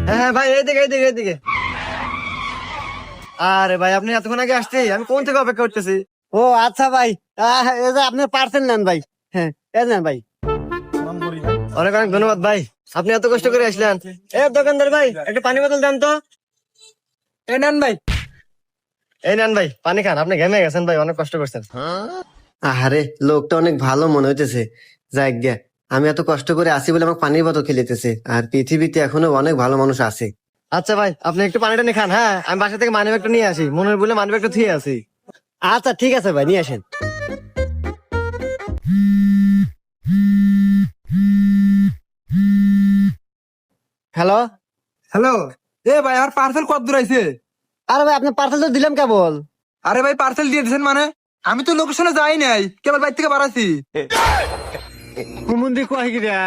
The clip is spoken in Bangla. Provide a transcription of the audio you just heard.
হ্যাঁ হ্যাঁ ভাই, এইদিকে এইদিকে এইদিকে। আরে ভাই, আপনি এতক্ষণ আগে আসছি, আমি কোন থেকে অপেক্ষা করতেছি। ও আচ্ছা ভাই, এই যে আপনি পার্সেল নেন ভাই। হ্যাঁ, এই নেন ভাই। অনেক অনেক ধন্যবাদ ভাই, আপনি এত কষ্ট করে আসলেন। এ দোকানদার ভাই, একটা পানি বোতল দেন তো। এই নেন ভাই। এই নেন ভাই, পানি খান, আপনি ঘেমে গেছেন ভাই, অনেক কষ্ট করছেন। আরে লোকটা অনেক ভালো মনে হইতেছে। যাই গে, আমি এত কষ্ট করে আসি বলে আমাকে পানির বোতল খেলিতেছে, আর পৃথিবীতে এখনো অনেক ভালো মানুষ আছে। আচ্ছা ভাই, আপনি একটু পানিটা নিয়ে খান। হ্যাঁ, আমি বাসা থেকে মানি ব্যাগটা নিয়ে আসি, মনের বলে মানি ব্যাগটা থুয়ে আসি। আচ্ছা ঠিক আছে ভাই, নিয়ে আসেন। হ্যালো। হ্যালো। এ ভাই, আমার পার্সেল কত দূর আইছে? আরে ভাই, আপনার পার্সেল তো দিলাম কেবল। আরে ভাই, পার্সেল দিয়ে দিয়েছেন মানে? আমি তো লোকেশনে যাই নাই, কেবল বাইর থেকে বাড়াছি। কুমুন্দি কয় গিরা